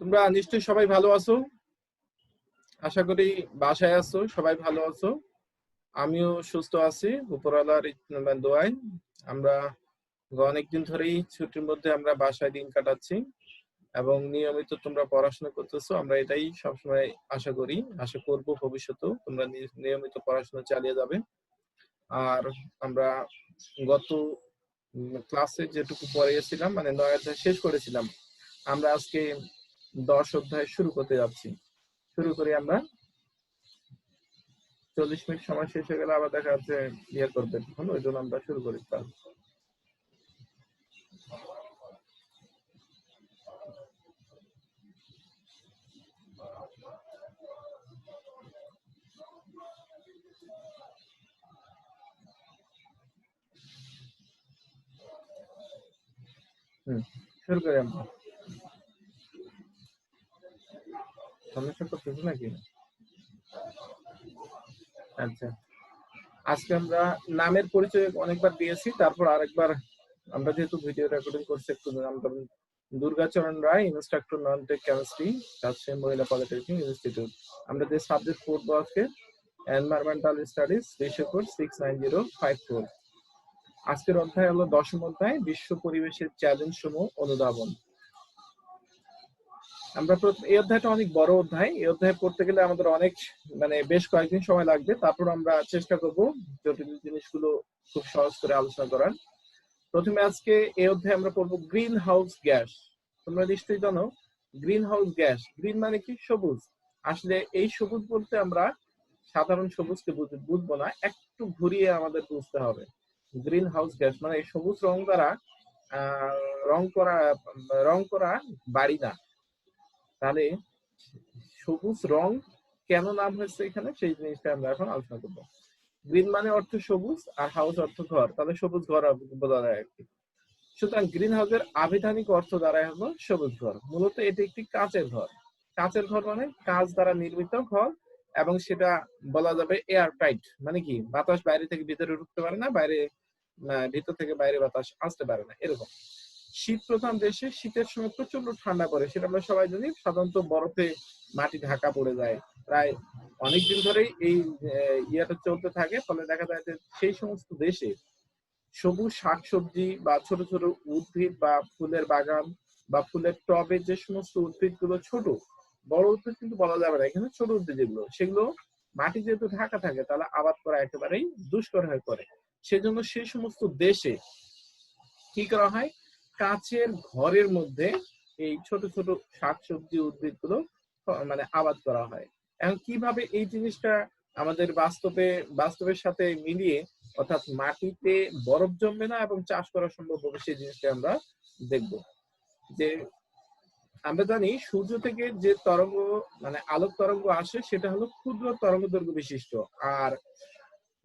তোমরা নিশ্চয়ই সবাই ভালো আছো। আশা করি বাসায় আছো, সবাই ভালো আছো। আমিও সুস্থ আছি উপরওয়ালার দোয়ায়। আমরা অনেকদিন ধরেই ছুটির মধ্যে আমরা বাসায় দিন কাটাচ্ছি এবং নিয়মিত তোমরা পড়াশোনা করতেছো। আমরা এটাই সবসময় আশা করি, আশা করব ভবিষ্যতেও তোমরা নিয়মিত পড়াশোনা চালিয়ে যাবে। আর আমরা গত ক্লাসে যেটুকু পড়িয়েছিলাম, মানে 9 অধ্যায় শেষ করেছিলাম, আমরা আজকে 10 অধ্যায় শুরু করতে যাচ্ছি। শুরু করি আমরা। 40 মিনিট সময় শেষ হয়ে গেলে আবার দেখা যাচ্ছে ইয়ে করবে, তখন ওই জন্য আমরা শুরু করি ক্লাস। শুরু করি আমরা। সমস্যা করতেছে নাকি? আচ্ছা, আজকে আমরা নামের পরিচয় অনেকবার দিয়েছি, তারপর আরেকবার আমরা যেহেতু ভিডিও রেকর্ডিং করছি, একটু নাম। Durgacharan Roy, instructor non tech chemistry, Rajshahi Mohila polytechnic institute. আমরা যে সাবজেক্ট পড়বো আজকে এনভায়রনমেন্টাল স্টাডিজ, রেশিও কোড 69054। আজকের অধ্যায় হলো 10ম অধ্যায়, বিশ্ব পরিবেশের চ্যালেঞ্জ সমূহ অনুধাবন। আমরা এই অধ্যায়টা অনেক বড় অধ্যায়। এই অধ্যায় পড়তে গেলে আমাদের অনেক বেশ কয়েকদিন সময় লাগবে। তারপর আমরা চেষ্টা করব জটিল জিনিসগুলো খুব সহজ করে আলোচনা করার। প্রথমে আজকে এই অধ্যায়ে আমরা পড়বো গ্রিন হাউস গ্যাস। তোমরা নিশ্চয়ই জানো গ্রিন হাউস গ্যাস। গ্রিন মানে কি? সবুজ। আসলে এই সবুজ বলতে আমরা সাধারণ সবুজকে বুঝবো না, একটু ঘুরিয়ে আমাদের বুঝতে হবে। গ্রিন হাউস গ্যাস মানে সবুজ রং দ্বারা রং করা বাড়ি না। তাহলে সবুজ রং কেন নাম হয়েছে এখানে, সেই জিনিসটা আমরা এখন আলোচনা করবো। গ্রিন মানে অর্থ সবুজ, আর হাউস অর্থ ঘর, তাহলে সবুজ ঘর বোঝা যায় আর কি। সুতরাং গ্রিন হাউসের আবিধানিক অর্থ দাঁড়ায় হলো সবুজ ঘর। মূলত এটি একটি কাচের ঘর। কাচের ঘর মানে কাঁচ দ্বারা নির্মিত ঘর, এবং সেটা বলা যাবে এয়ার টাইট। মানে কি? বাতাস বাইরে থেকে ভিতরে ঢুকতে পারে না, ভিতর থেকে বাইরে বাতাস আসতে পারে না, এরকম। শীত প্রধান দেশে শীতের সময় প্রচন্ড ঠান্ডা পড়ে, সেটা আমরা সবাই জানি। সাধারণত বরফে মাটি ঢাকা পড়ে যায়। প্রায় অনেকদিন ধরেই এই ইয়েটা চলতে থাকে। ফলে দেখা যায় যে সেই সমস্ত দেশে সবুজ শাকসবজি বা ছোট ছোট উদ্ভিদ বা ফুলের বাগান বা ফুলের টবে যে সমস্ত উদ্ভিদগুলো ছোট, বড় উদ্ভিদ কিন্তু বলা যাবে না, এখানে ছোট উদ্ভিদ যেগুলো, সেগুলো মাটি যেহেতু ঢাকা থাকে, তাহলে আবাদ করা একেবারেই দুষ্কর হয়ে পড়ে। সেজন্য সেই সমস্ত দেশে কি করা হয়? কাচের ঘরের মধ্যে এই ছোট ছোট শাকসবজি উদ্ভিদগুলো আবাদ করা হয়। এখন কিভাবে এই জিনিসটা আমাদের বাস্তবের সাথে মিলিয়ে, অর্থাৎ মাটিতে বরফ জমবে না এবং চাষ করা সম্ভব হবে, সেই জিনিসটা আমরা দেখব। যে আমরা জানি সূর্য থেকে যে তরঙ্গ আলোক তরঙ্গ আসে, সেটা হলো ক্ষুদ্র তরঙ্গ দৈর্ঘ্য বিশিষ্ট। আর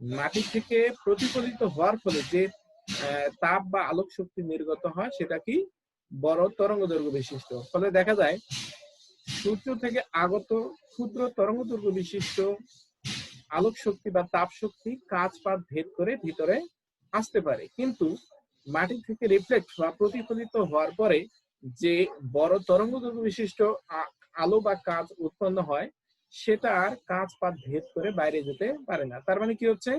মাটি থেকে প্রতিফলিত হওয়ার ফলে যে তাপ বা আলোক শক্তি নির্গত হয়, সেটা কি? বড় তরঙ্গ দৈর্ঘ্য বিশিষ্ট। ফলে দেখা যায় সূর্য থেকে আগত ক্ষুদ্র তরঙ্গ দৈর্ঘ্য বিশিষ্ট আলোক শক্তি বা তাপ শক্তি কাঁচ পাত ভেদ করে ভিতরে আসতে পারে, কিন্তু মাটি থেকে রিফ্লেক্ট বা প্রতিফলিত হওয়ার পরে যে বড় তরঙ্গ দৈর্ঘ্য বিশিষ্ট আলো বা কাঁচ উৎপন্ন হয়, সেটা আর কাঁচ পাত ভেদ করে বাইরে যেতে পারে না। তার মানে কি হচ্ছে?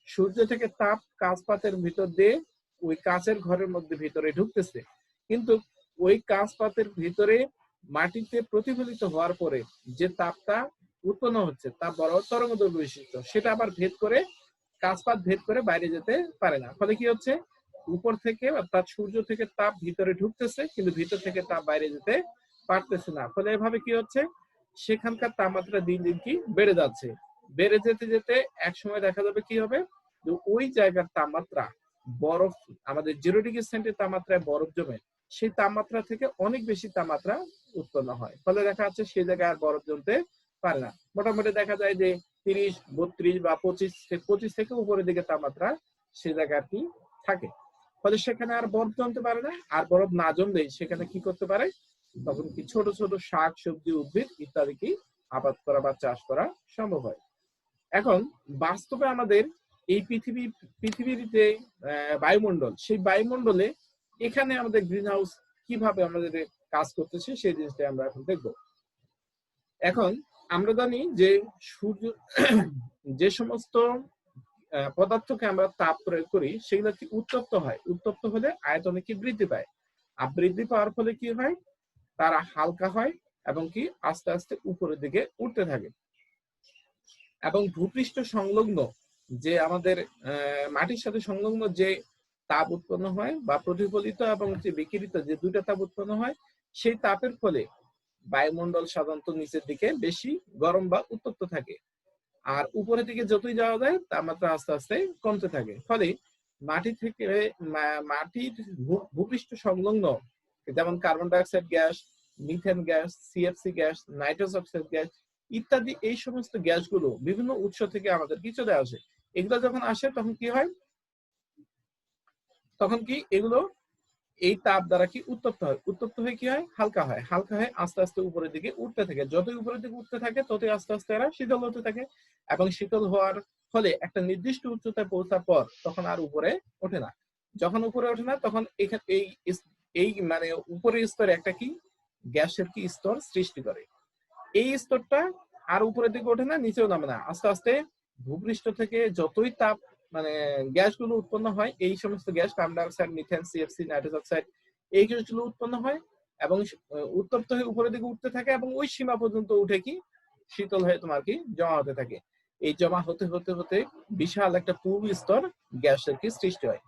সূর্য থেকে তাপ কাঁচ পাতের ভিতর দিয়ে ওই কাঁচের ঘরের মধ্যে ভিতরে ঢুকতেছে, কিন্তু ওই কাঁচ পাতের ভিতরে মাটিতে প্রতিফলিত হওয়ার পরে যে তাপটা উৎপন্ন হচ্ছে, তা বড় তরঙ্গ দৈর্ঘ্য বিশিষ্ট, সেটা আবার ভেদ করে কাঁচপাত ভেদ করে বাইরে যেতে পারে না। ফলে কি হচ্ছে? উপর থেকে অর্থাৎ সূর্য থেকে তাপ ভিতরে ঢুকতেছে, কিন্তু ভিতর থেকে তাপ বাইরে যেতে পারতেছে না। ফলে এভাবে কি হচ্ছে? সেখানকার তাপমাত্রা দিন দিন কি বেড়ে যাচ্ছে। বেড়ে যেতে যেতে এক সময় দেখা যাবে কি হবে? ওই জায়গার তাপমাত্রা, বরফ, আমাদের 0°C তাপমাত্রায় বরফ জমে, সেই তাপমাত্রা থেকে অনেক বেশি তাপমাত্রা উৎপন্ন হয়। ফলে দেখা যাচ্ছে সেই জায়গায় আর বরফ জমতে পারে না। মোটামুটি দেখা যায় যে 30, 32 বা 25 থেকে উপরের দিকে তাপমাত্রা সে জায়গায় আর কি থাকে। ফলে সেখানে আর বরফ জমতে পারে না। আর বরফ না জমলে সেখানে কি করতে পারে? তখন কি ছোট ছোট শাক সবজি উদ্ভিদ ইত্যাদি কি আবাদ করা বা চাষ করা সম্ভব হয়। এখন বাস্তবে আমাদের এই পৃথিবীর যে বায়ুমণ্ডল, সেই বায়ুমণ্ডলে এখানে আমাদের গ্রিন হাউস কিভাবে আমাদের কাজ করতেছে সেই জিনিসটাই আমরা এখন দেখব। এখন আমরা জানি যে সূর্য যে সমস্ত পদার্থকে আমরা তাপ প্রয়োগ করি সেগুলো কি উত্তপ্ত হয়, উত্তপ্ত হলে আয়তনে কি বৃদ্ধি পায়, আর বৃদ্ধি পাওয়ার ফলে কি হয়, তারা হালকা হয় এবং কি আস্তে আস্তে উপরের দিকে উঠতে থাকে। এবং ভূপৃষ্ঠ সংলগ্ন যে আমাদের মাটির সাথে সংলগ্ন যে তাপ উৎপন্ন হয় বা প্রতিফলিত এবং যে বিকিরিত যে দুইটা তাপ উৎপন্ন হয়, সেই তাপের ফলে বায়ুমণ্ডল সাধারণত নিচের দিকে বেশি গরম বা উত্তপ্ত থাকে, আর উপরের দিকে যতই যাওয়া যায় তাপমাত্রা আস্তে আস্তে কমতে থাকে। ফলে মাটি থেকে মাটির ভূপৃষ্ঠ সংলগ্ন যেমন carbon dioxide gas, methane gas, CFC gas, nitrous oxide gas ইত্যাদি এই সমস্ত গ্যাসগুলো বিভিন্ন উৎস থেকে আমাদের কি চলে আসে। এগুলো যখন আসে তখন কি হয়, তখন কি এগুলো এই তাপ দ্বারা কি উত্তপ্ত হয়, উত্তপ্ত হয়ে কি হয়, হালকা হয়, হালকা হয়ে আস্তে আস্তে উপরের দিকে উঠতে থাকে। যতই উপরের দিকে উঠতে থাকে ততই আস্তে আস্তে এরা শীতল হতে থাকে, এবং শীতল হওয়ার ফলে একটা নির্দিষ্ট উচ্চতায় পৌঁছার পর তখন আর উপরে ওঠে না। যখন উপরে ওঠে না তখন এখানে এই মানে উপরের স্তরে একটা কি গ্যাসের কি স্তর সৃষ্টি করে। এই স্তরটা আর উপরের দিকে ওঠে না, নিচেও নামে না, আস্তে আস্তে ভূপৃষ্ঠ থেকে যতই তাপ মানে গ্যাসগুলো উৎপন্ন হয়, এই সমস্ত gas carbon dioxide, methane, CFC, nitrous oxide এই গ্যাসগুলো উৎপন্ন হয় এবং উত্তপ্ত হয়ে উপরের দিকে উঠতে থাকে, এবং ওই সীমা পর্যন্ত উঠে কি শীতল হয়ে তোমার কি জমা হতে থাকে। এই জমা হতে হতে হতে বিশাল একটা পূর্ব স্তর গ্যাসের কি সৃষ্টি হয়।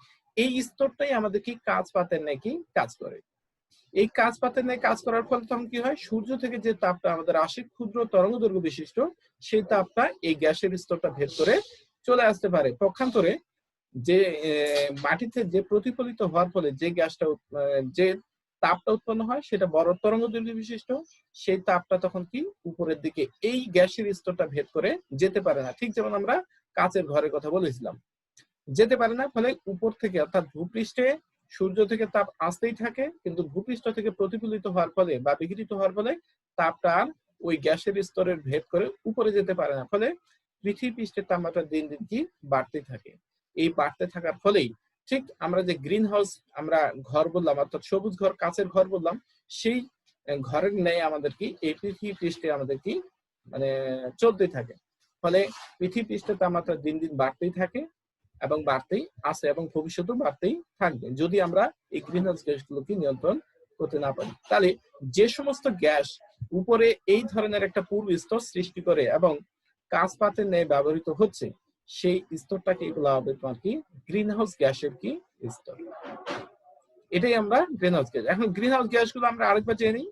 এই স্তরটাই আমাদের কি কাঁচ পাতের নাকি কাজ করে। এই কাঁচ পাতের ন্যায় কাজ করার ফলে তখন কি হয়, সূর্য থেকে যে তাপটা আমাদের আসে ক্ষুদ্র তরঙ্গ দৈর্ঘ্য বিশিষ্ট, সেই তাপটা এই গ্যাসের স্তরটা ভেদ করে চলে আসতে পারে। পক্ষান্তরে যে মাটিতে যে প্রতিফলিত হওয়ার ফলে যে গ্যাসটা যে তাপটা উৎপন্ন হয় সেটা বড় তরঙ্গ দৈর্ঘ্য বিশিষ্ট, সেই তাপটা তখন কি উপরের দিকে এই গ্যাসের স্তরটা ভেদ করে যেতে পারে না। ঠিক যেমন আমরা কাচের ঘরের কথা বলেছিলাম, যেতে পারে না, ফলে উপর থেকে অর্থাৎ ভূপৃষ্ঠে সূর্য থেকে তাপ আসতেই থাকে, কিন্তু ভূপৃষ্ঠ থেকে প্রতিফলিত হওয়ার ফলে বা বিকিরিত হওয়ার ফলে তাপটা আর ওই গ্যাসের স্তরের ভেদ করে উপরে যেতে পারে না। ফলে পৃথিবী পৃষ্ঠের তাপমাত্রা দিন দিন কি বাড়তে থাকে। এই বাড়তে থাকার ফলেই ঠিক আমরা যে গ্রিন হাউস আমরা ঘর বললাম, অর্থাৎ সবুজ ঘর, কাচের ঘর বললাম, সেই ঘরের ন্যায় আমাদের কি এই পৃথিবী পৃষ্ঠে আমাদের কি মানে চলতে থাকে। ফলে পৃথিবী পৃষ্ঠের তাপমাত্রা দিন দিন বাড়তেই থাকে এবং বাড়তেই আছে এবং ভবিষ্যতেও বাড়তেই থাকবে যদি আমরা এই গ্রিনহাউস গ্যাসগুলোকে নিয়ন্ত্রণ করতে না পারি। তাহলে যে সমস্ত গ্যাস উপরে এই ধরনের একটা পূর্ব স্তর সৃষ্টি করে এবং কাঁচ পাতের ন্যায় ব্যবহৃত হচ্ছে, সেই স্তরটাকে বলা হবে তোমার কি গ্রিনহাউস গ্যাসের কি স্তর। এটাই আমরা গ্রিনহাউস গ্যাস। এখন গ্রিনহাউস গ্যাসগুলো আমরা আরেকবার জেনে নিই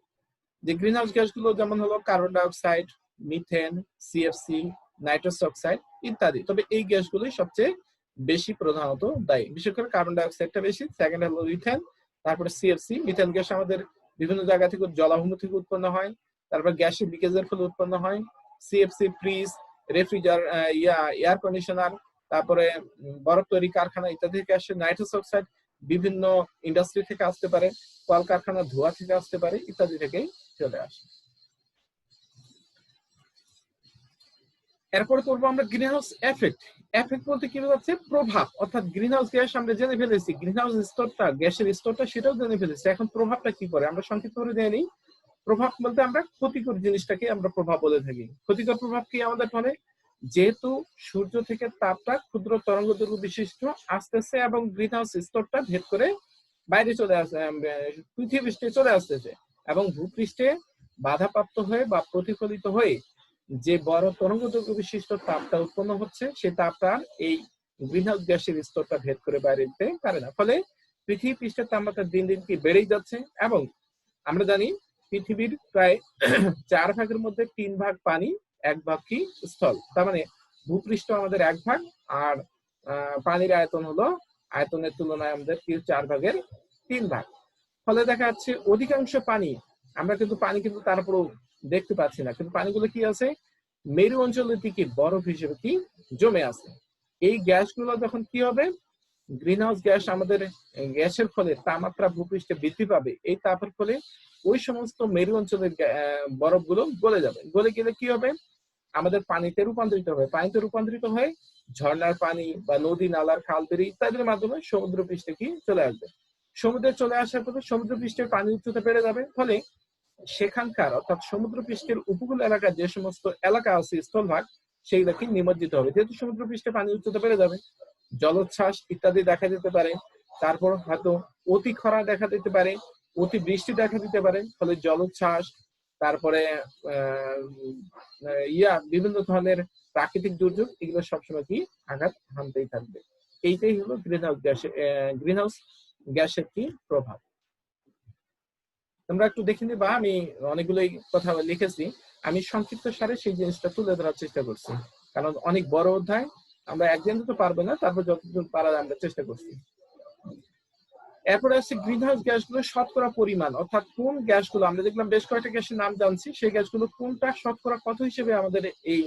যে গ্রিনহাউস গ্যাসগুলো যেমন হলো carbon dioxide, methane, CFC, nitrous oxide ইত্যাদি। তবে এই গ্যাসগুলোই সবচেয়ে বেশি প্রধানত দায়ী। বিশেষ করে কার্বন ডাইঅক্সাইডটা বেশি, সেকেন্ড হলো মিথেন, তারপরে সিএফসি। মিথেন গ্যাস আমাদের বিভিন্ন জায়গা থেকে জলাভূমি থেকে উৎপন্ন হয়, তারপর গ্যাসের লিকেজের ফলে উৎপন্ন হয়। সিএফসি ফ্রিজ, এয়ার কন্ডিশনার, তারপরে বরফ তৈরি কারখানা ইত্যাদি থেকে আসে। নাইট্রাস অক্সাইড বিভিন্ন ইন্ডাস্ট্রি থেকে আসতে পারে, কলকারখানার ধোঁয়া থেকে আসতে পারে, ইত্যাদি থেকেই চলে আসে। এরপরে করবো আমরা গ্রিনহাউস এফেক্ট। এফেক্ট বলতে কি বোঝাচ্ছে, প্রভাব। অর্থাৎ গ্রিনহাউস গ্যাস আমরা জেনে ফেলেছি, গ্রিনহাউস স্তরটা গ্যাসের স্তরটা সেটাও জেনে ফেলেছি। এখন প্রভাবটা কি করে আমরা সংক্ষিপ্ত করে জেনে নিই। প্রভাব বলতে আমরা ক্ষতিকর জিনিসটাকে আমরা প্রভাব বলে থাকি। ক্ষতিকর প্রভাব কি আমাদের ফলে, যেহেতু সূর্য থেকে তাপটা ক্ষুদ্র তরঙ্গ দৈর্ঘ্য বিশিষ্ট আসতেছে এবং গ্রিনহাউস স্তরটা ভেদ করে বাইরে চলে আসে, পৃথিবী পৃষ্ঠে চলে আসতেছে, এবং ভূপৃষ্ঠে বাধাপ্রাপ্ত হয়ে বা প্রতিফলিত হয়ে যে বড় তরঙ্গ দৈর্ঘ্য বিশিষ্ট তাপটা উৎপন্ন হচ্ছে, সেই তাপটা এই গ্রিনহাউস গ্যাসের স্তরটা ভেদ করে বাইরে যেতে পারে না। ফলে পৃথিবী পৃষ্ঠের তাপমাত্রা দিন দিন কি বেড়েই যাচ্ছে, এবং আমরা জানি পৃথিবীর প্রায় 4 ভাগের মধ্যে 3 ভাগ পানি, 1 ভাগ কি স্থল। তার মানে ভূপৃষ্ঠ আমাদের 1 ভাগ, আর পানির আয়তন হলো আয়তনের তুলনায় আমাদের 4 ভাগের 3 ভাগ। ফলে দেখা যাচ্ছে অধিকাংশ পানি আমরা কিন্তু পানি কিন্তু তারপরও দেখতে পাচ্ছি না, কিন্তু পানিগুলো কি আছে, মেরু অঞ্চলের দিকে বরফ হিসেবে কি জমে আছে। এই গ্যাসগুলো যখন কি হবে, গ্রিনহাউস গ্যাস আমাদের গ্যাসের ফলে তাপমাত্রা ভূপৃষ্ঠে বৃদ্ধি পাবে, এই তাপের ফলে ওই সমস্ত মেরু অঞ্চলের বরফগুলো গলে যাবে। গলে গেলে কি হবে, আমাদের পানিতে রূপান্তরিত হবে, পানিতে রূপান্তরিত হয়ে ঝর্ণার পানি বা নদী নালার খাল বিল ইত্যাদির মাধ্যমে সমুদ্র পৃষ্ঠে কি চলে আসবে। সমুদ্রে চলে আসার পরে সমুদ্র পৃষ্ঠের পানি উচ্চতা বেড়ে যাবে, ফলে সেখানকার অর্থাৎ সমুদ্র পৃষ্ঠের উপকূল এলাকার যে সমস্ত এলাকা আছে স্থলভাগ সেইগুলোকে নিমজ্জিত হবে। যেহেতু সমুদ্র পৃষ্ঠে পানি উচ্চতা বেড়ে যাবে, জলোচ্ছ্বাস ইত্যাদি দেখা দিতে পারে। তারপর হয়তো অতি খরা দেখা দিতে পারে, অতি বৃষ্টি দেখা দিতে পারে, ফলে জলোচ্ছ্বাস, তারপরে বিভিন্ন ধরনের প্রাকৃতিক দুর্যোগ এগুলো সবসময় কি আঘাত হানতেই থাকবে। এইটাই হলো গ্রিন হাউস গ্যাসের কি প্রভাব। তোমরা একটু দেখে নিবা, আমি অনেকগুলোই কথা লিখেছি, আমি সংক্ষিপ্ত সারে সেই জিনিসটা তুলে ধরার চেষ্টা করছি, কারণ অনেক বড় অধ্যায়, আমরা একদিন তো পারবো না, তারপর যতদূর পারা আমরা চেষ্টা করছি। এরপরে আছে গ্রিন হাউস গ্যাসগুলো শতকরা পরিমাণ, অর্থাৎ কোন গ্যাসগুলো, আমরা দেখলাম বেশ কয়েকটা গ্যাসের নাম জানছি, সেই গ্যাসগুলো কোনটা শতকরা কত হিসেবে আমাদের এই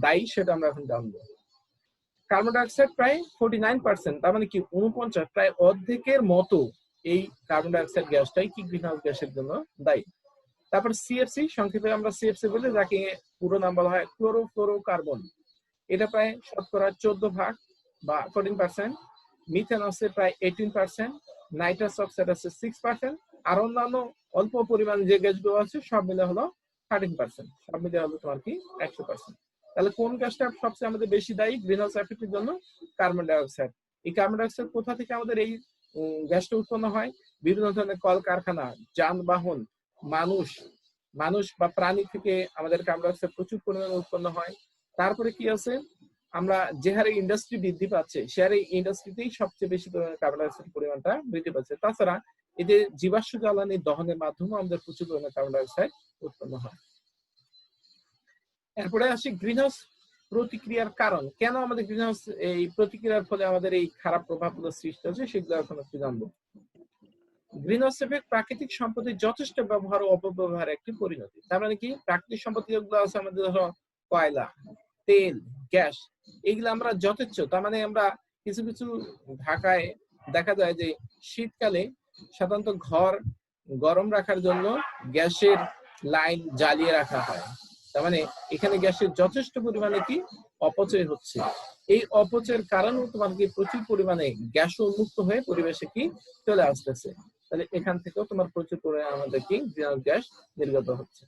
দায়ী সেটা আমরা এখন জানবো। কার্বন ডাইঅক্সাইড প্রায় 49%, তার মানে কি 49, প্রায় অর্ধেকের মতো এই কার্বন ডাইঅক্সাইড গ্যাসটাই কি গ্রিন হাউস গ্যাসের জন্য দায়ী। তারপর সিএফসি, সংক্ষেপে আমরা সিএফসি বলি, যাকে পুরো নাম বলা হয় ক্লোরোফ্লোরোকার্বন, এটা প্রায় শতকরা 14 বা 14%, মিথেন আছে প্রায় 18%, নাইট্রাস অক্সাইড আছে 6%, আর অন্যান্য অল্প পরিমাণ যে গ্যাসগুলো আছে সব মিলে হলো 13%, সব মিলে হলো তোমার কি 100%। তাহলে কোন গ্যাসটা সবচেয়ে আমাদের বেশি দায়ী গ্রিন হাউস এফেক্টের জন্য? Carbon dioxide. এই কার্বন ডাইঅক্সাইড কোথা থেকে আমাদের এই গ্যাসটা উৎপন্ন হয়? বিভিন্ন ধরনের কলকারখানা, যানবাহন, মানুষ বা প্রাণী থেকে আমাদের কার্বন ডাইঅক্সাইড প্রচুর পরিমাণে উৎপন্ন হয়। তারপরে কি আছে, আমরা যে হারে ইন্ডাস্ট্রি বৃদ্ধি পাচ্ছে সে হারে ইন্ডাস্ট্রিতেই সবচেয়ে বেশি পরিমাণে কার্বন ডাইঅক্সাইড পরিমাণটা বৃদ্ধি পাচ্ছে। তাছাড়া এদের জীবাশ্ম জ্বালানি দহনের মাধ্যমে আমাদের প্রচুর পরিমাণে কার্বন ডাইঅক্সাইড উৎপন্ন হয়। এরপরে আসি গ্রিন হাউস প্রতিক্রিয়ার কারণ, কেন আমাদের গ্রিন হাউস এই প্রতিক্রিয়ার ফলে আমাদের এই খারাপ প্রভাবগুলো সৃষ্টি হচ্ছে সেগুলো এখন একটু জানবো। গ্রিন হাউস এফেক্ট প্রাকৃতিক সম্পদের যথেষ্ট ব্যবহার ও অপব্যবহার একটি পরিণতি। তার মানে কি, প্রাকৃতিক সম্পদ যেগুলো আছে আমাদের, ধরো কয়লা, তেল, গ্যাস, এগুলো আমরা যথেচ্ছ, তার মানে আমরা কিছু কিছু ঢাকায় দেখা যায় যে শীতকালে সাধারণত ঘর গরম রাখার জন্য গ্যাসের লাইন জ্বালিয়ে রাখা হয়। তার মানে এখানে গ্যাসের যথেষ্ট পরিমাণে কি অপচয় হচ্ছে। এই অপচয়ের কারণে তোমার কি প্রচুর পরিমাণে গ্যাস উন্মুক্ত হয়ে পরিবেশে কি চলে আসতেছে। তাহলে এখান থেকেও তোমার প্রচুর পরিমাণে আমাদের কি গ্রিনহাউস গ্যাস নির্গত হচ্ছে।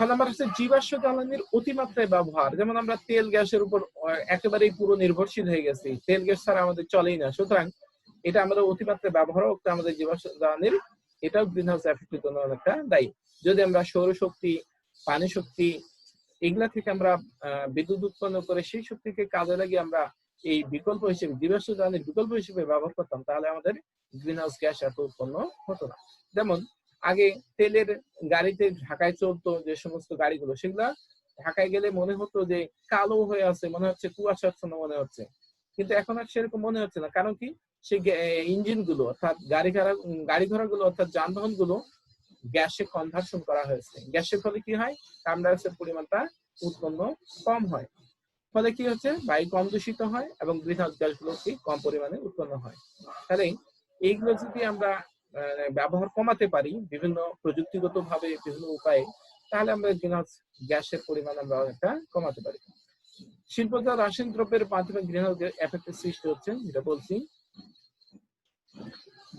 নাম্বার হচ্ছে জীবাশ্ম জ্বালানির অতিমাত্রায় ব্যবহার, যেমন আমরা তেল গ্যাসের উপর একেবারেই পুরো নির্ভরশীল হয়ে গেছি, তেল গ্যাস ছাড়া আমাদের চলেই না, সুতরাং এটা আমাদের অতিমাত্রায় ব্যবহার আমাদের জীবাশ্ম জ্বালানির, এটাও গ্রিনহাউস এফেক্টের জন্য অনেকটা দায়ী। যদি আমরা সৌরশক্তি, পানি শক্তি এগুলা থেকে আমরা বিদ্যুৎ উৎপন্ন করে সেই শক্তিকে কাজে লাগিয়ে আমরা এই বিকল্প হিসেবে, জীবাশ্ম জ্বালানির বিকল্প হিসেবে ব্যবহার করতাম, তাহলে আমাদের গ্রিনহাউস গ্যাস এত উৎপন্ন হতো না। যেমন আগে তেলের গাড়িতে ঢাকায় চলতো যে সমস্ত গাড়িগুলো, সেগুলা ঢাকায় গেলে মনে হতো যে কালো হয়ে আছে, মনে হচ্ছে কুয়াশাচ্ছন্ন মনে হচ্ছে, কিন্তু এখন আর সেরকম মনে হচ্ছে না। কারণ কি, সেই ইঞ্জিন গুলো অর্থাৎ গাড়ি ঘোড়া গুলো অর্থাৎ যানবাহন গুলো গ্যাসে কনভার্সন করা হয়েছে। গ্যাসের ফলে কি হয়, কার্বন ডাইঅক্সাইড পরিমাণটা উৎপন্ন কম হয়, ফলে কি হচ্ছে, বায়ু কম দূষিত হয় এবং গ্রিনহাউস গ্যাসগুলো কি কম পরিমাণে উৎপন্ন হয়। তাহলে এইগুলো যদি আমরা ব্যবহার কমাতে পারি বিভিন্ন প্রযুক্তিগত ভাবে, বিভিন্ন উপায়ে, তাহলে আমরা গ্রিনহাউস গ্যাসের পরিমাণ আমরা অনেকটা কমাতে পারি। শিল্পজাত রাসায়নিক দ্রব্যের মাধ্যমে গ্রিনহাউস এফেক্টের সৃষ্টি হচ্ছে, যেটা বলছি।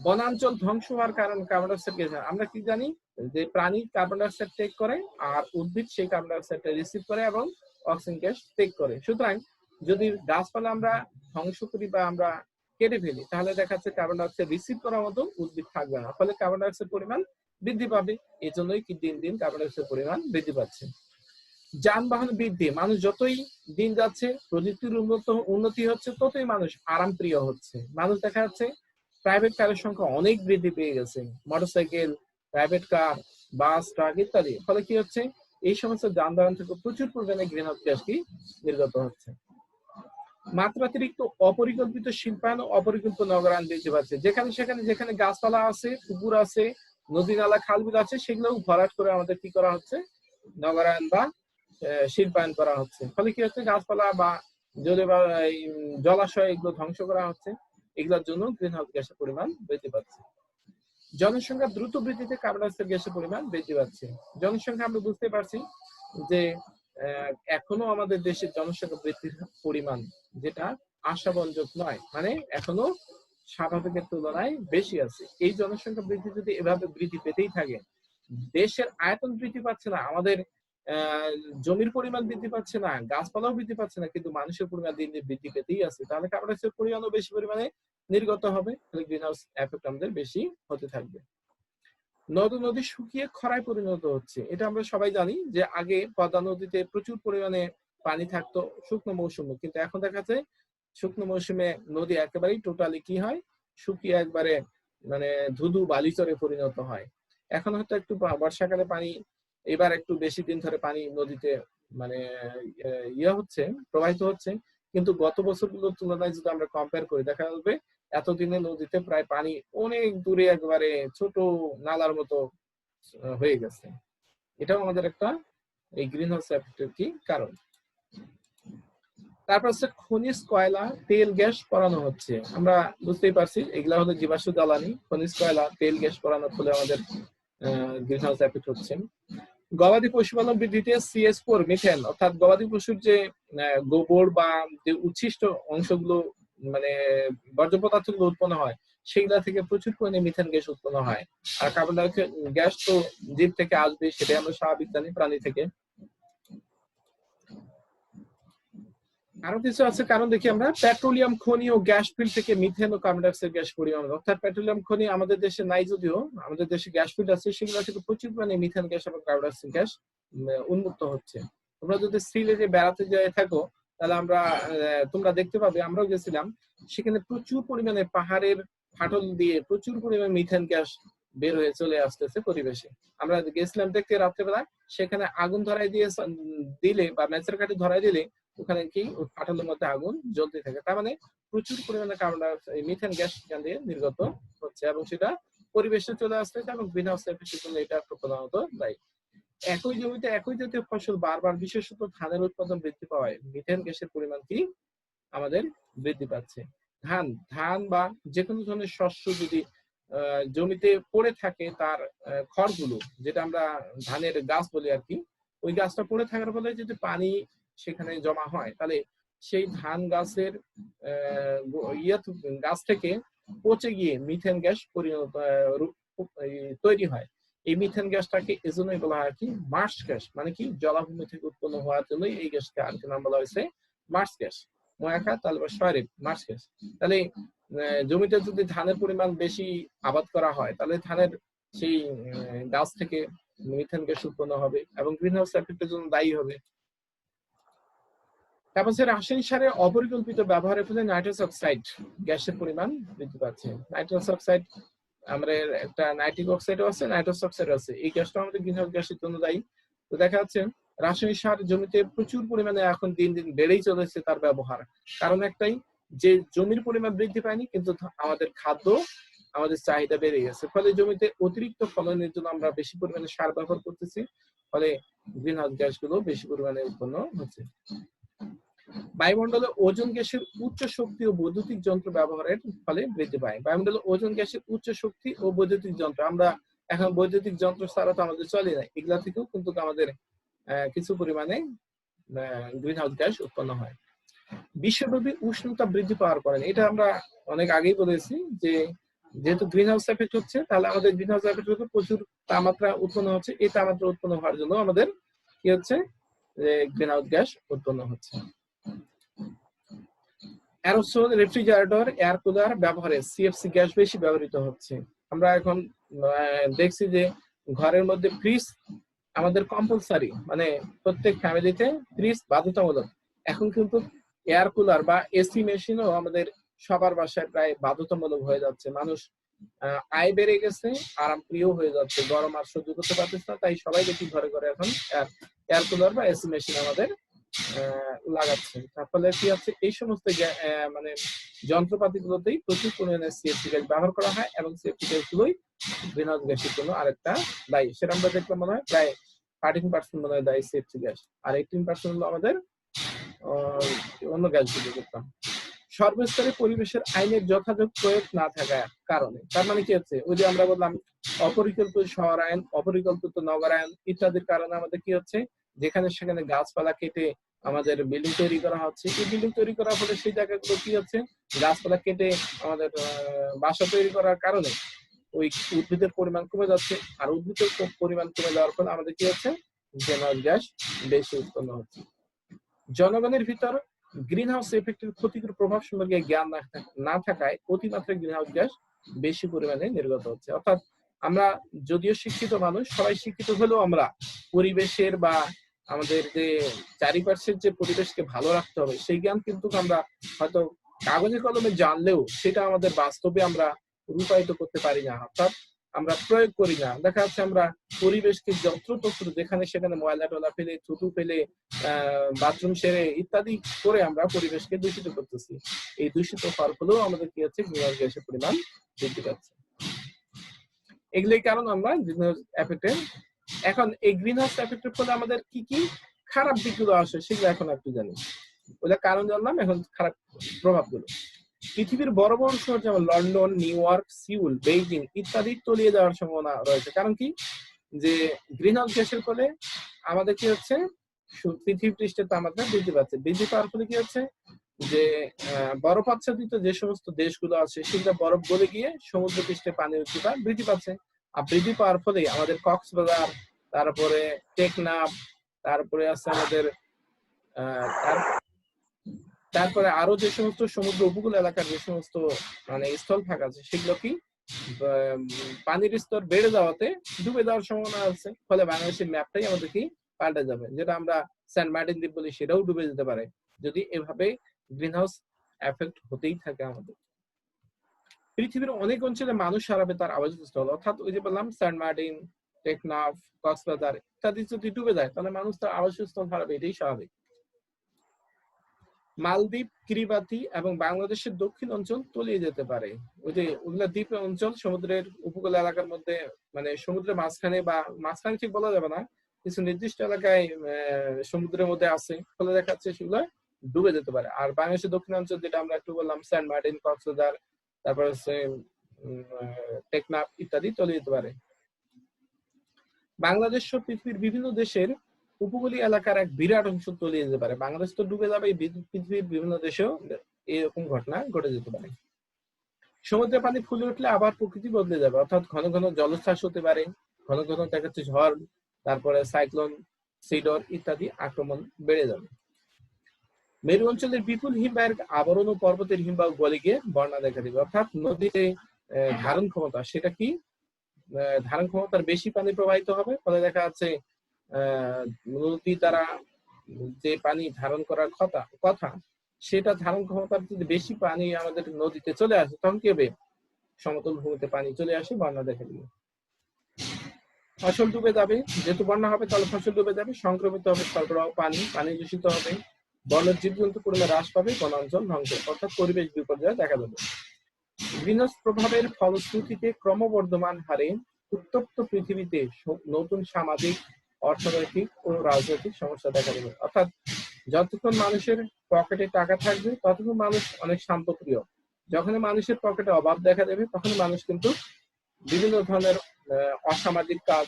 বনাঞ্চল ধ্বংস হওয়ার কারণ কার্বন ডাইঅক্সাইড গ্যাস, আমরা কি জানি যে প্রাণী কার্বন ডাইঅক্সাইড টেক করে আর উদ্ভিদ সেই কার্বন ডাইঅক্সাইডটা রিসিভ করে এবং অক্সিজেন গ্যাস টেক করে। সুতরাং যদি গাছপালা আমরা ধ্বংস করি বা আমরা কেটে ফেলি, তাহলে দেখা যাচ্ছে কার্বন ডাইঅক্সাইড রিসিভ করার মতো উদ্ভিদ থাকবে না, ফলে কার্বন ডাইঅক্সাইড পরিমাণ বৃদ্ধি পাবে। এই জন্যই কি দিন দিন কার্বন ডাইঅক্সাইড পরিমাণ বৃদ্ধি পাচ্ছে। যানবাহন বৃদ্ধি, মানুষ যতই দিন যাচ্ছে, প্রযুক্তির উন্নতি হচ্ছে, ততই মানুষ আরাম প্রিয় হচ্ছে। মানুষ দেখা যাচ্ছে প্রাইভেট কারের সংখ্যা অনেক বৃদ্ধি পেয়ে গেছে, মোটরসাইকেল, প্রাইভেট কার, বাস, ট্রাক ইত্যাদি। ফলে কি হচ্ছে, এই সমস্ত যানবাহন থেকে প্রচুর পরিমাণে গ্রিনহাউস গ্যাস কি নির্গত হচ্ছে। মাত্রাতিরিক্ত অপরিকল্পিত শিল্পায়ন ও অপরিকল্পিত নগরায়ন বৃদ্ধি পাচ্ছে। যেখানে গাছপালা আছে, পুকুর আছে, নদী নালা, খাল বিল আছে, সেগুলো ভরাট করে আমাদের কি করা হচ্ছে, নগরায়ন বা শিল্পায়ন করা হচ্ছে। ফলে কি হচ্ছে, গাছপালা বা জলাশয় এগুলো ধ্বংস করা হচ্ছে। এগুলোর জন্য গ্রিনহাউস গ্যাসের পরিমাণ বৃদ্ধি পাচ্ছে। জনসংখ্যা দ্রুত বৃদ্ধিতে কার্বন ডাইঅক্সাইড গ্যাসের পরিমাণ বৃদ্ধি পাচ্ছে। জনসংখ্যা আমরা বুঝতে পারছি যে এখনো আমাদের দেশের জনসংখ্যা বৃদ্ধির পরিমাণ যেটা আশাবঞ্জক নয়, মানে এখনো স্বাভাবিকের তুলনায় বেশি আছে। এই জনসংখ্যা বৃদ্ধি যদি এভাবে বৃদ্ধি পেতেই থাকে, দেশের আয়তন বৃদ্ধি পাচ্ছে না, আমাদের জমির পরিমাণ বৃদ্ধি পাচ্ছে না, গাছপালাও বৃদ্ধি পাচ্ছে না, কিন্তু মানুষের পরিমাণ দিন দিন বৃদ্ধি পেতেই আছে, তাহলে কার্বন ডাইঅক্সাইডের পরিমাণও বেশি পরিমাণে নির্গত হবে, তাহলে গ্রিন হাউস এফেক্ট আমাদের বেশি হতে থাকবে। নদী শুকিয়ে খরায় পরিণত হচ্ছে, এটা আমরা সবাই জানি যে আগে পদ্মা নদীতে প্রচুর পরিমাণে পানি থাকতো শুকনো মৌসুমে, কিন্তু এখন দেখা যায় শুকনো মৌসুমে নদী একেবারেই টোটালি কি হয়, শুকিয়ে একবারে মানে ধুধু বালিচরে পরিণত হয়। এখন হয়তো একটু বর্ষাকালে পানি এবার একটু বেশি দিন ধরে পানি নদীতে মানে ইয়ে হচ্ছে, প্রবাহিত হচ্ছে, কিন্তু গত বছরগুলোর তুলনায় যদি আমরা কম্পেয়ার করি দেখা যাবে এতদিনে নদীতে প্রায় পানি অনেক দূরে একবারে ছোট নালার মতো হয়ে গেছে। এটাও আমাদের একটা এই গ্রিন হাউস এফেক্টের কি কারণ। তারপর হচ্ছে খনিজ কয়লা তেল গ্যাস পড়ানো হচ্ছে, আমরা বুঝতেই পারছি এগুলা হলো জীবাশ্ম জ্বালানি, খনিজ কয়লা তেল গ্যাস পড়ানোর ফলে আমাদের গ্রিন হাউস এফেক্ট হচ্ছে। গবাদি পশুপালন বৃদ্ধিতে CS4 মিথেন, অর্থাৎ গবাদি পশুর যে গোবর বা যে উচ্ছিষ্ট অংশগুলো মানে বর্জ্য পদার্থগুলো উৎপন্ন হয় সেগুলা থেকে প্রচুর পরিমাণে মিথেন গ্যাস উৎপন্ন হয়। আর কার্বন ডাইঅক্সাইড গ্যাস তো জীব থেকে আসবে, সেটাই আমরা স্বাভাবিক জানি প্রাণী থেকে। আরো কিছু আছে কারণ দেখি আমরা, পেট্রোলিয়াম খনি ও গ্যাস ফিল্ড থেকে মিথেন ও কার্বন ডাইঅক্সাইড গ্যাস পরিমাণ, অর্থাৎ পেট্রোলিয়াম খনি আমাদের দেশে নাই যদিও আমাদের দেশে গ্যাস ফিল্ড আছে, সেগুলো থেকে প্রচুর পরিমাণে মিথেন গ্যাস এবং কার্বন ডাইঅক্সাইড গ্যাস উন্মুক্ত হচ্ছে। তোমরা যদি সিলেটে বেড়াতে যেয়ে থাকো তাহলে তোমরা দেখতে পাবে, আমরাও গেছিলাম, সেখানে প্রচুর পরিমাণে পাহাড়ের ফাটল দিয়ে প্রচুর পরিমাণে মিথেন গ্যাস বের হয়ে চলে আসতেছে পরিবেশে। আমরা গেছিলাম দেখতে রাত্রেবেলা, সেখানে আগুন ধরাই দিলে বা ম্যাচের কাঠি ধরাই দিলে ওখানে কি ফাটলের মধ্যে আগুন জ্বলতে থাকে, তার মানে প্রচুর পরিমাণে কার্বন ডাইঅক্সাইড মিথেন গ্যাস সেখান দিয়ে নির্গত হচ্ছে এবং সেটা পরিবেশে চলে আসতেছে এবং গ্রিন হাউস এফেক্টের জন্য এটা প্রধানত দায়ী। একই জমিতে একই জাতীয় ফসল বারবার, বিশেষত ধানের উৎপাদন বৃদ্ধি পাওয়ায় মিথেন গ্যাসের পরিমাণ কি আমাদের বৃদ্ধি পাচ্ছে। ধান বা যে কোনো ধরনের শস্য যদি জমিতে পড়ে থাকে, তার খড়গুলো, যেটা আমরা ধানের গাছ বলি আর কি, ওই গাছটা পড়ে থাকার ফলে যদি পানি সেখানে জমা হয়, তাহলে সেই ধান গাছের গাছ থেকে পচে গিয়ে মিথেন গ্যাস তৈরি হয়। এই মিথেন গ্যাসটাকে এজন্যই বলা হয় কি মার্শ গ্যাস, মানে কি জলাভূমি থেকে উৎপন্ন হওয়ার জন্যই এই গ্যাসকে আরেকটা নাম বলা হয়েছে মার্শ গ্যাস। Marsh gas. তাহলে জমিতে যদি ধানের পরিমাণ বেশি আবাদ করা হয়, তাহলে ধানের সেই গাছ থেকে মিথেন গ্যাস উৎপন্ন হবে এবং গ্রিন হাউস এফেক্টের জন্য দায়ী হবে। তারপর রাসায়নিক সারের অপরিকল্পিত ব্যবহারের ফলে নাইট্রাস অক্সাইড গ্যাসের পরিমাণ বৃদ্ধি পাচ্ছে। নাইট্রাস অক্সাইড, আমরা একটা নাইট্রিক অক্সাইডও আছে, নাইট্রাস অক্সাইড আছে, এই গ্যাসটা আমাদের গ্রিন হাউস গ্যাসের জন্য দায়ী। তো দেখা যাচ্ছে রাসায়নিক সার জমিতে প্রচুর পরিমাণে এখন দিন দিন বেড়েই চলেছে তার ব্যবহার, কারণ একটাই, যে জমির পরিমাণ বৃদ্ধি পায়নি কিন্তু আমাদের খাদ্য আমাদের চাহিদা বেড়ে গেছে, ফলে জমিতে অতিরিক্ত ফলনের জন্য আমরা বেশি পরিমাণে সার ব্যবহার করতেছি, ফলে গ্রিন হাউস গ্যাসগুলো বেশি পরিমাণে উৎপন্ন হচ্ছে। বায়ুমণ্ডলে ওজোন গ্যাসের উচ্চ শক্তি ও বৈদ্যুতিক যন্ত্র ব্যবহারের ফলে বৃদ্ধি পায়। বায়ুমণ্ডলে ওজোন গ্যাসের উচ্চ শক্তি ও বৈদ্যুতিক যন্ত্র, আমরা এখন বৈদ্যুতিক যন্ত্র ছাড়া তো আমাদের চলে না, এগুলা থেকেও কিন্তু আমাদের কিছু পরিমাণে গ্রিন হাউস গ্যাস উৎপন্ন হয়। বিশ্বব্যাপী উষ্ণতা বৃদ্ধি পাওয়ার কারণে, এটা আমরা অনেক আগেই বলেছি যে যেহেতু গ্রিন হাউস এফেক্ট হচ্ছে, তাহলে আমাদের গ্রিন হাউস এফেক্ট হচ্ছে প্রচুর তাপমাত্রা উৎপন্ন হচ্ছে, এই তাপমাত্রা উৎপন্ন হওয়ার জন্য আমাদের কি হচ্ছে, যে গ্রিন হাউস গ্যাস উৎপন্ন হচ্ছে। অ্যারোসোল, রেফ্রিজারেটর, এয়ার কুলার ব্যবহারে সিএফসি গ্যাস বেশি ব্যবহৃত হচ্ছে। আমরা এখন দেখছি যে ঘরের মধ্যে ফ্রিজ আমাদের কম্পালসারি, মানে প্রত্যেক ফ্যামিলিতে ফ্রিজ বাধ্যতামূলক। এখন কিন্তু এয়ার কুলার বা এসি মেশিনও আমাদের সবার বাসায় প্রায় বাধ্যতামূলক হয়ে যাচ্ছে। মানুষ আয় বেড়ে গেছে, আরাম প্রিয় হয়ে যাচ্ছে, গরম আর সহ্য করতে পারতেছে না, তাই সবাই দেখি ঘরে ঘরে এখন এয়ার কুলার বা এসি মেশিন আমাদের লাগাচ্ছে। তার ফলে কি হচ্ছে, এই সমস্ত মানে যন্ত্রপাতিগুলোতেই প্রচুর পরিমাণে সিএফসি গ্যাস ব্যবহার করা হয় এবং সিএফসি গ্যাসগুলোই গ্রিন হাউস গ্যাসের জন্য আরেকটা দায়ী। সেটা আমরা দেখলাম মনে হয় প্রায় 13% মনে হয় দায়ী সিএফসি গ্যাস, আর 18% হলো আমাদের অন্য গ্যাসগুলো দেখলাম। সর্বস্তরে পরিবেশের আইনের যথাযথ প্রয়োগ না থাকার কারণে, তার মানে কি হচ্ছে, ওই যে আমরা বললাম অপরিকল্পিত শহরায়ন, অপরিকল্পিত নগরায়ন ইত্যাদির কারণে আমাদের কি হচ্ছে, যেখানে সেখানে গাছপালা কেটে আমাদের বিল্ডিং তৈরি করা হচ্ছে। এই বিল্ডিং তৈরি করার ফলে সেই জায়গাগুলো কি হচ্ছে, গাছপালা কেটে আমাদের বাসা তৈরি করার কারণে ওই উদ্ভিদের পরিমাণ কমে যাচ্ছে। আর উদ্ভিদের পরিমাণ কমে যাওয়ার ফলে আমাদের কি হচ্ছে, গ্রিনহাউস গ্যাস বেশি উৎপন্ন হচ্ছে। জনগণের ভিতর গ্রিন হাউস এফেক্টের ক্ষতিকর প্রভাব সম্পর্কে জ্ঞান না থাকায় অতিমাত্রায় গ্রিন হাউস গ্যাস বেশি পরিমাণে নির্গত হচ্ছে। অর্থাৎ আমরা যদিও শিক্ষিত মানুষ, সবাই শিক্ষিত হলেও আমরা পরিবেশের বা আমাদের যে চারিপাশের যে পরিবেশকে ভালো রাখতে হবে সেই জ্ঞান কিন্তু আমরা হয়তো কাগজে কলমে জানলেও সেটা আমাদের বাস্তবে আমরা রূপায়িত করতে পারি না, অর্থাৎ আমরা প্রয়োগ করি না। দেখা যাচ্ছে আমরা পরিবেশকে যত্রতত্র যেখানে সেখানে ময়লা টলা ফেলে, থুতু ফেলে, বাথরুম সেরে ইত্যাদি করে আমরা পরিবেশকে দূষিত করতেছি। এই দূষিত হওয়ার ফলেও আমাদের কি হচ্ছে, গ্রিনহাউস গ্যাসের পরিমাণ বৃদ্ধি পাচ্ছে। এগুলোই কারণ আমরা গ্রিনহাউস এফেক্টের। এখন এই গ্রিনহাউস এফেক্টের ফলে আমাদের কি কি খারাপ দিকগুলো আসে সেগুলো এখন একটু জানি। ওইটা কারণ জানলাম, এখন খারাপ প্রভাবগুলো। পৃথিবীর বড় বড় শহর যেমন London, new York, Seoul, Beijing ইত্যাদি তলিয়ে যাওয়ার সম্ভাবনা রয়েছে। কারণ কি, যে গ্রিনহাউস গ্যাসের ফলে আমাদের কি হচ্ছে, পৃথিবী পৃষ্ঠের তাপমাত্রা বৃদ্ধি পাচ্ছে। বৃদ্ধি পাওয়ার ফলে কি হচ্ছে, যে বরফ আচ্ছাদিত যে সমস্ত দেশগুলো আছে সেগুলো বরফ গলে গিয়ে সমুদ্র পৃষ্ঠে পানির উচ্চতা বৃদ্ধি পাচ্ছে। আর বৃদ্ধি পাওয়ার ফলে আমাদের কক্সবাজার, তারপরে টেকনাফ, তারপরে আছে আমাদের তারপরে আরো যে সমস্ত সমুদ্র উপকূল এলাকার যে সমস্ত মানে স্থল থাকা আছে সেগুলো কি পানির স্তর বেড়ে যাওয়াতে ডুবে যাওয়ার সম্ভাবনা আছে। ফলে বাংলাদেশের ম্যাপটাই আমাদের কি পাল্টে যাবে, যেটা আমরা সেন্ট মার্টিন দ্বীপ বলি সেটাও ডুবে যেতে পারে যদি এভাবে গ্রিনহাউস এফেক্ট হতেই থাকে আমাদের। পৃথিবীর অনেক অঞ্চলে মানুষ হারাবে তার আবাসস্থল, অর্থাৎ ওই যে বললাম সেন্ট মার্টিন, টেকনাফ, কক্সবাজার ইত্যাদি যদি ডুবে যায় তাহলে মানুষ তার আবাসস্থল হারাবে, এটাই স্বাভাবিক। মালদ্বীপ, কিরিবাতি এবং বাংলাদেশের দক্ষিণ অঞ্চল তলিয়ে যেতে পারে। ওই যে ওগুলা দ্বীপ অঞ্চল সমুদ্রের উপকূল এলাকার মধ্যে, মানে সমুদ্রের মাঝখানে বা মাঝখানে ঠিক বলা যাবে না, কিছু নির্দিষ্ট এলাকায় সমুদ্রের মধ্যে আছে, ফলে দেখা যাচ্ছে সেগুলো ডুবে যেতে পারে। আর বাংলাদেশের দক্ষিণ অঞ্চল যেটা আমরা একটু বললাম সেন্ট মার্টিন, কক্সবাজার, তারপর হচ্ছে টেকনাফ ইত্যাদি তলিয়ে যেতে পারে। বাংলাদেশ সহ পৃথিবীর বিভিন্ন দেশের উপকূলীয় এলাকার এক বিরাট অংশ তলিয়ে যেতে পারে। বাংলাদেশ তো ডুবে যাবে, পৃথিবীর বিভিন্ন দেশেও এরকম ঘটনা ঘটে যেতে পারে। সমুদ্রের পানি ফুলে উঠলে আবার প্রকৃতি বদলে যাবে, অর্থাৎ ঘন ঘন জলোচ্ছ্বাস হতে পারে, ঘন ঘন দেখা যাচ্ছে ঝড়, তারপরে সাইক্লোন, সিডর ইত্যাদি আক্রমণ বেড়ে যাবে। মেরু অঞ্চলের বিপুল হিমবাহের আবরণ ও পর্বতের হিমবাহ গলে গিয়ে বন্যা দেখা দিবে, অর্থাৎ নদীতে ধারণ ক্ষমতা সেটা কি ধারণ ক্ষমতার বেশি পানি প্রবাহিত হবে, ফলে দেখা যাচ্ছে নদী দ্বারা যে পানি ধারণ করার কথা সেটা ধারণ ক্ষমতার যদি বেশি পানি আমাদের নদীতে চলে আসে তখন কি হবে, সমতল ভূমিতে পানি চলে আসে, বন্যা দেখা দিবে। ফসল ডুবে যাবে, যেহেতু বন্যা হবে তাহলে ফসল ডুবে যাবে, সংক্রমিত হবে সরবরাহ পানি দূষিত হবে, বনের জীবজন্তু পরিমাণ হ্রাস পাবে, বনাঞ্চল ধ্বংস, অর্থাৎ পরিবেশ বিপর্যয় দেখা দেবে। গ্রিনহাউস প্রভাবের ফলশ্রুতিতে ক্রমবর্ধমান হারে উত্তপ্ত পৃথিবীতে নতুন সামাজিক, অর্থনৈতিক ও রাজনৈতিক সমস্যা দেখা দেবে, অর্থাৎ যতক্ষণ মানুষের পকেটে টাকা থাকবে ততক্ষণ মানুষ অনেক শান্তপ্রিয়। যখন মানুষের পকেটে অভাব দেখা দেবে তখন মানুষ কিন্তু বিভিন্ন ধরনের অসামাজিক কাজ,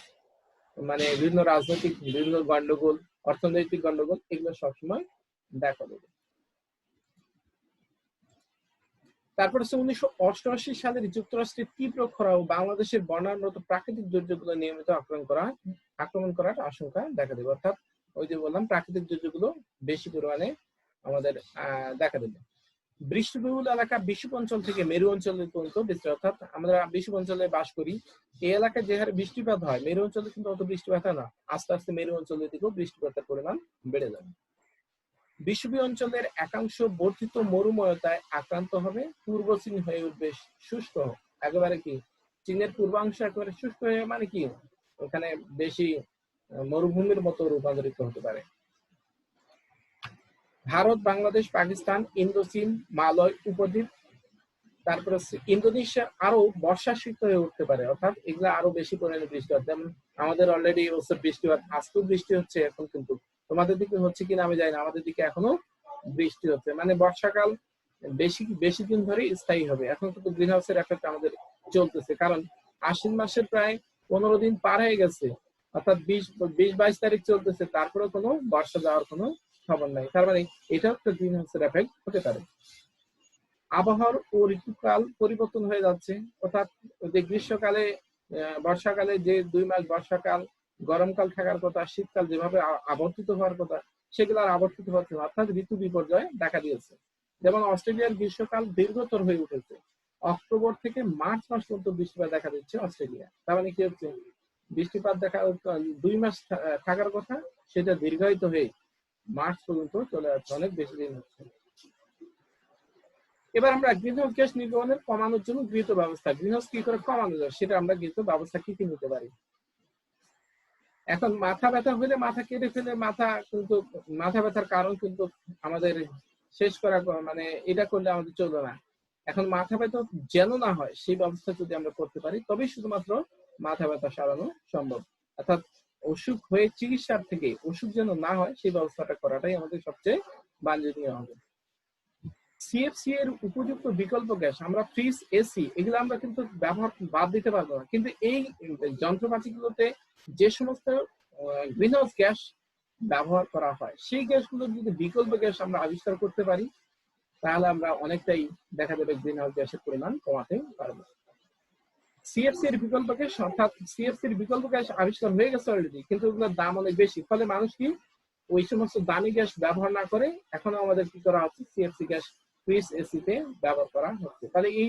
মানে বিভিন্ন রাজনৈতিক বিভিন্ন গন্ডগোল, অর্থনৈতিক গন্ডগোল এগুলো সবসময় দেখা দেবে। তারপর হচ্ছে 1988 সালের যুক্তরাষ্ট্রের তীব্র খরা ও বাংলাদেশের বন্যার মতো প্রাকৃতিক দুর্যোগগুলো নিয়মিত আক্রমণ করার আশঙ্কা দেখা দেবে, অর্থাৎ ওই যে বললাম প্রাকৃতিক দুর্যোগগুলো বেশি পরিমাণে আমাদের দেখা দেবে। বৃষ্টিবহুল এলাকা বিষুব অঞ্চল থেকে মেরু অঞ্চল পর্যন্ত বিস্তৃত, অর্থাৎ আমরা বিষুব অঞ্চলে বাস করি, এই এলাকায় যে হারে বৃষ্টিপাত হয় মেরু অঞ্চলে কিন্তু অত বৃষ্টিপাত হয় না, আস্তে আস্তে মেরু অঞ্চলের দিকেও বৃষ্টিপাতের পরিমাণ বেড়ে যাবে। বিষুবীয় অঞ্চলের একাংশ বর্ধিত মরুময়তায় আক্রান্ত হবে, পূর্ব চীন হয়ে উঠবে শুষ্ক, একেবারে কি চীনের পূর্বাংশ একেবারে শুষ্ক হয়ে মানে কি ওখানে বেশি মরুভূমির মতো রূপান্তরিত হতে পারে। ভারত, বাংলাদেশ, পাকিস্তান, ইন্দোচীন, মালয় উপদ্বীপ, তারপরে ইন্দোনেশিয়ার আরো বর্ষাশীত হয়ে উঠতে পারে, অর্থাৎ এগুলো আরো বেশি পরিমাণে বৃষ্টি হয়। যেমন আমাদের অলরেডি এবছর বৃষ্টিপাত, আজকেও বৃষ্টি হচ্ছে, এখন কিন্তু তোমাদের দিকে হচ্ছে কিনা আমি জানি না, আমাদের দিকে এখনো বৃষ্টি হচ্ছে, মানে বর্ষাকাল বেশি দিন ধরে স্থায়ী হবে। এখন কিন্তু গ্রিনহাউসের এফেক্ট আমাদের চলতেছে, কারণ আশ্বিন মাসের প্রায় 15 দিন পার হয়ে গেছে, অর্থাৎ 20-22 তারিখ চলতেছে, তারপরে কোনো বর্ষা যাওয়ার কোনো খবর নাই। তার মানে এটা একটা গ্রিন হাউসের এফেক্ট হতে পারে। আবহাওয়ার ও ঋতুকাল পরিবর্তন হয়ে যাচ্ছে, অর্থাৎ যে গ্রীষ্মকালে বর্ষাকালে যে 2 মাস বর্ষাকাল, গরমকাল থাকার কথা, শীতকাল যেভাবে আবর্তিত হওয়ার কথা, সেগুলো আর আবর্তিত হচ্ছে না, অর্থাৎ ঋতু বিপর্যয় দেখা দিয়েছে। যেমন অস্ট্রেলিয়ার গ্রীষ্মকাল দীর্ঘতর হয়ে উঠেছে, অক্টোবর থেকে মার্চ মাস পর্যন্ত বৃষ্টিপাত দেখা দিচ্ছে অস্ট্রেলিয়া। তার মানে কি হচ্ছে, বৃষ্টিপাত দেখা 2 মাস থাকার কথা, সেটা দীর্ঘায়িত হয়ে মার্চ পর্যন্ত চলে যাচ্ছে, অনেক বেশি দিন হচ্ছে। এবার আমরা গ্রিনহাউস গ্যাস নির্গমনের কমানোর জন্য গৃহীত ব্যবস্থা, গ্রিনহাউস কি করে কমানো যায় সেটা আমরা গৃহীত ব্যবস্থা কি কি নিতে পারি। এখন মাথা ব্যথা হলে মাথা কেটে ফেলে, মাথা ব্যথার কারণ কিন্তু আমাদের শেষ করা, মানে এটা করলে আমাদের চলবে না। এখন মাথা ব্যথা যেন না হয় সেই ব্যবস্থা যদি আমরা করতে পারি, তবেই শুধুমাত্র মাথা ব্যথা সারানো সম্ভব। অর্থাৎ অসুখ হয়ে চিকিৎসার থেকে অসুখ যেন না হয় সেই ব্যবস্থাটা করাটাই আমাদের সবচেয়ে বাঞ্ছনীয় হবে। সিএফসি এর উপযুক্ত বিকল্প গ্যাস, আমরা ফ্রিজ, এসি এগুলো আমরা কিন্তু ব্যবহার বাদ দিতে পারবো না, কিন্তু এই যন্ত্রপাতিগুলোতে যে সমস্ত গ্রিনহাউস গ্যাস ব্যবহার করা হয়, সেই গ্যাসগুলোর যদি বিকল্প গ্যাস আমরা আবিষ্কার করতে পারি, তাহলে আমরা অনেকটাই দেখা যাবে গ্রিনহাউস গ্যাসের পরিমাণ কমাতে পারবো। সিএফসি এর বিকল্প গ্যাস, অর্থাৎ সিএফসি এর বিকল্প গ্যাস আবিষ্কার হয়ে গেছে অলরেডি, কিন্তু ওগুলোর দাম অনেক বেশি, ফলে মানুষ কি ওই সমস্ত দামি গ্যাস ব্যবহার না করে এখনো আমাদের কি করা হচ্ছে, সিএফসি গ্যাস ফ্রিজ, এসিতে ব্যবহার করা হচ্ছে। তাহলে এই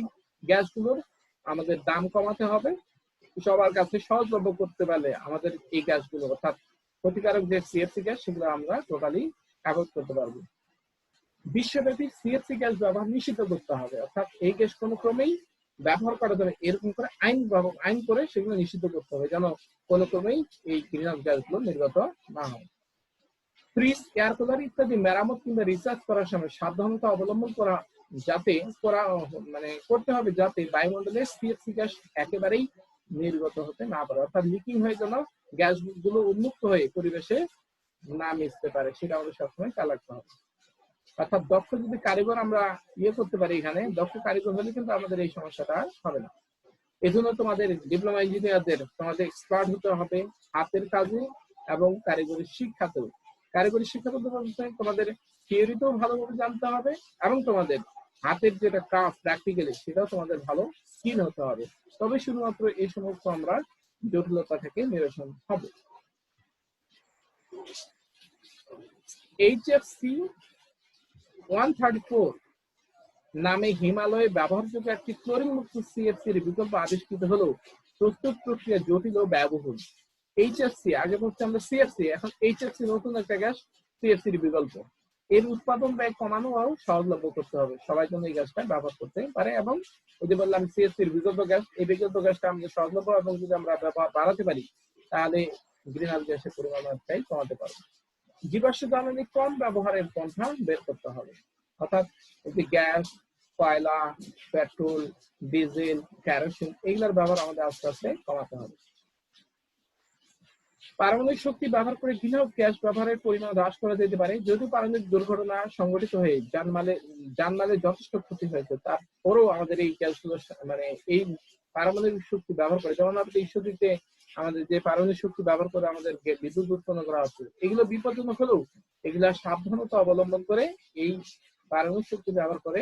গ্যাসগুলোর আমাদের দাম কমাতে হবে, সবার কাছে সহজলভ্য করতে পারলে আমাদের এই গ্যাসগুলো, অর্থাৎ ক্ষতিকারক যে সিএফসি গ্যাস, সেগুলো আমরা টোটালি অ্যাভয়েড করতে পারবো। বিশ্বব্যাপী সিএফসি গ্যাস ব্যবহার নিষিদ্ধ করতে হবে, অর্থাৎ এই গ্যাস কোনো ক্রমেই ব্যবহার করা যাবে, এরকম করে আইন করে সেগুলো নিষিদ্ধ করতে হবে, যেন কোনো ক্রমেই এই গ্রিনহাউস গ্যাসগুলো নির্গত না হয়। ফ্রিজ, এয়ার কুলার ইত্যাদি মেরামত কিংবা রিসার্চ করার সময় সাবধানতা অবলম্বন করতে হবে, যাতে বায়ুমণ্ডলে সিএফসি গ্যাস একেবারেই নির্গত হতে না পারে, অর্থাৎ লিকিং হয়ে যেন গ্যাসগুলো উন্মুক্ত হয়ে পরিবেশে না মিশতে পারে, সেটা আমাদের সবসময় খেয়াল রাখতে হবে। অর্থাৎ দক্ষ যদি কারিগর আমরা করতে পারি, এখানে দক্ষ কারিগর হলে কিন্তু আমাদের এই সমস্যাটা হবে না। এজন্য তোমাদের ডিপ্লোমা ইঞ্জিনিয়ারদের তোমাদের এক্সপার্ট হতে হবে হাতের কাজে এবং কারিগরি শিক্ষাতেও। কারিগরি শিক্ষা বলতে তোমাদের থিওরিতেও ভালোভাবে জানতে হবে, এবং তোমাদের হাতের যেটা ক্রাফট প্র্যাকটিক্যালি সেটাও তোমাদের ভালো স্কিল হতে হবে, তবে শুধুমাত্র এই সমস্ত আমরা জটিলতা থেকে নিরসন হবে। HFC 134 নামে হিমালয়ে ব্যবহারযোগ্য একটি ক্লোরিন মুক্ত সিএফসির বিকল্প আবিষ্কৃত হলেও প্রস্তুত প্রক্রিয়া জটিল ও ব্যয়বহুল। এইচএফসি, আগে বলছি আমরা সিএফসি, এখন এইচএফসি নতুন একটা গ্যাস, সিএফসির বিকল্প। এর উৎপাদন ব্যয় কমানো ও সহজলভ্য করতে হবে, সবাই যেন এই গ্যাসটা ব্যবহার করতে পারে। এবং ওই যে বললাম সিএফসির বিকল্প গ্যাস, এই বিকল্প গ্যাসটা আমাদের সহজলভ্য, এবং যদি আমরা ব্যবহার বাড়াতে পারি তাহলে গ্রিনহাউস গ্যাসের পরিমাণ অনেকটাই কমাতে পারবো। জীবাশ্ম জ্বালানি কম ব্যবহারের পন্থা বের করতে হবে, অর্থাৎ যে গ্যাস, কয়লা, পেট্রোল, ডিজেল, কেরোসিন এগুলোর ব্যবহার আমাদের আস্তে আস্তে কমাতে হবে। পারমাণবিক শক্তি ব্যবহার করে গ্রিনহাউস গ্যাস ব্যবহারের পরিমাণ হ্রাস করা যেতে পারে, যদিও পারমাণবিক দুর্ঘটনা সংঘটিত হয়ে জানমালের যথেষ্ট ক্ষতি হয়েছে, তারপরেও আমাদের এই গ্যাসগুলো এই পারমাণবিক শক্তি ব্যবহার করে, যেমন আমাদের ঈশ্বরদীতে আমাদের যে পারমাণবিক শক্তি ব্যবহার করে আমাদের বিদ্যুৎ উৎপন্ন করা হচ্ছে, এগুলো বিপজ্জনক হলেও এগুলা সাবধানতা অবলম্বন করে এই পারমাণবিক শক্তি ব্যবহার করে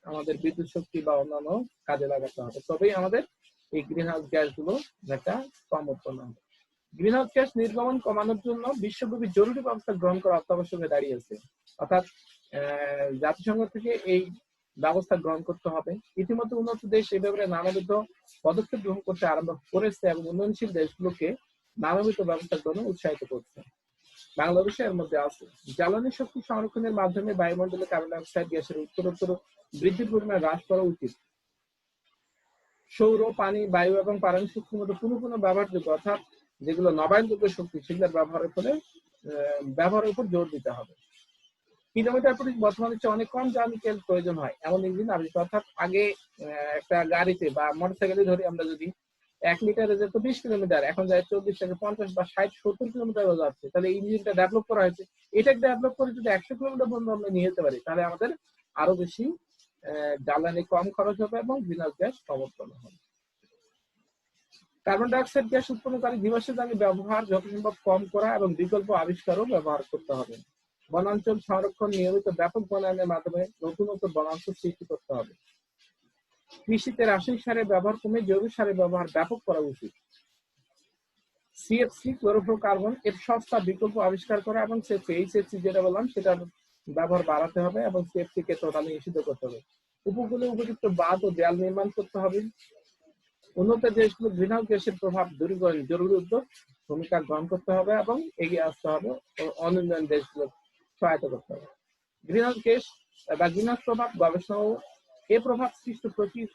আমাদের বিদ্যুৎ শক্তি বা অন্যান্য কাজে লাগাতে হবে, তবেই আমাদের এই গ্রিনহাউস গ্যাসগুলো একটা কম উৎপন্ন হবে। গ্রিনহাউস গ্যাস নির্গমন কমানোর জন্য বিশ্বব্যাপী জরুরি ব্যবস্থা গ্রহণ করা অত্যাবশ্যক হয়ে দাঁড়িয়েছে, অর্থাৎ জাতিসংঘ থেকে এই ব্যবস্থা গ্রহণ করতে হবে। ইতিমধ্যে উন্নত দেশ এ ব্যাপারে নানাবিধ পদক্ষেপ গ্রহণ করতে আরম্ভ করেছে এবং উন্নয়নশীল দেশগুলোকে নানাবিধ ব্যবস্থা গ্রহণে উৎসাহিত করছে, বাংলাদেশে এর মধ্যে আছে। জ্বালানি শক্তি সংরক্ষণের মাধ্যমে বায়ুমণ্ডলে কার্বন ডাই অক্সাইড গ্যাসের উত্তরোত্তর বৃদ্ধির পরিমাণ হ্রাস করা উচিত। সৌর, পানি, বায়ু এবং পারমাণবিক শক্তির মধ্যে পুনঃ ব্যবহারযোগ্য, অর্থাৎ যেগুলো নবায়নযোগ্য শক্তি, সেগুলোর ব্যবহারের উপর জোর দিতে হবে। কিলোমিটার প্রতি বর্তমানে অনেক কম জ্বালানি তেল প্রয়োজন হয় এমন ইঞ্জিন আবিষ্কার, অর্থাৎ আগে একটা গাড়িতে বা মোটরসাইকেলে ধরি আমরা, যদি 1 লিটারে যেত 20 কিলোমিটার, এখন যায় 40 থেকে 50 বা 60-70 কিলোমিটার যাচ্ছে, তাহলে ইঞ্জিনটা ডেভেলপ করা হয়েছে। এটা ডেভেলপ করে যদি 100 কিলোমিটার পর্যন্ত আমরা নিয়ে যেতে পারি, তাহলে আমাদের আরো বেশি জ্বালানি কম খরচ হবে এবং গ্রিনহাউস গ্যাস কম উৎপন্ন হবে। কার্বন ডাই অক্সাইড গ্যাস উৎপন্নকারী জীবাশ্ম জ্বালানি ব্যবহার যত সম্ভব কম করা এবং বিকল্প আবিষ্কারও ব্যবহার করতে হবে। বনাঞ্চল সংরক্ষণ, নিয়মিত ব্যাপক বনায়নের মাধ্যমে নতুন বনাঞ্চল সৃষ্টি করতে হবে। কৃষিতে রাসায়নিক সারের ব্যবহার কমে জৈব সারের ব্যবহার ব্যাপক করা উচিত। সিএফসি, ক্লোরোফ্লোরোকার্বন এর সস্তা বিকল্প আবিষ্কার করা এবং এইচএফসি যেটা বললাম সেটার ব্যবহার বাড়াতে হবে এবং সিএফসি কে টোটালি নিষিদ্ধ করতে হবে। উপকূলে উপযুক্ত বাঁধ ও দেয়াল নির্মাণ করতে হবে। উন্নত দেশগুলো গ্রিনহাউস গ্যাসের প্রভাব দূরীকরণে জরুরি উদ্যোগ ভূমিকা গ্রহণ করতে হবে এবং এগিয়ে আসতে হবে ও অনুন্নয়ন দেশগুলো সহায়তা করতে হবে। গ্রিনহাউস গ্যাস বা গ্রিনহাউস প্রভাব গবেষণা ও এ প্রভাব সৃষ্ট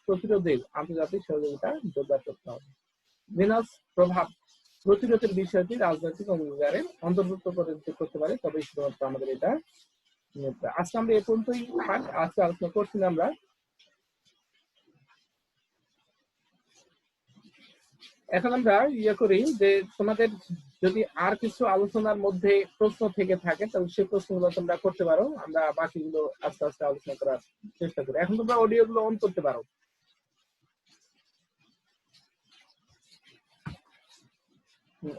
প্রতিরোধে আন্তর্জাতিক সহযোগিতা জোরদার করতে হবে। গ্রিনহাউস প্রভাব প্রতিরোধের বিষয়টি রাজনৈতিক অঙ্গীকারে অন্তর্ভুক্ত করতে পারে, তবে শুধুমাত্র আমাদের এটা আজকে আমরা এ পর্যন্তই আজকে আলোচনা করছি না আমরা। এখন আমরা করি যে তোমাদের যদি আর কিছু আলোচনার মধ্যে প্রশ্ন থেকে থাকে তাহলে সেই প্রশ্নগুলো তোমরা করতে পারো, আমরা বাকিগুলো আস্তে আস্তে আলোচনা করার চেষ্টা করি। এখন তোমরা অডিও গুলো অন করতে পারো।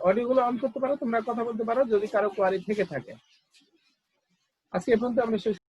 অডিও গুলো অন করতে পারো, তোমরা কথা বলতে পারো যদি কারো কোয়ারি থেকে থাকে। আজকে এ পর্যন্ত আমরা শেষ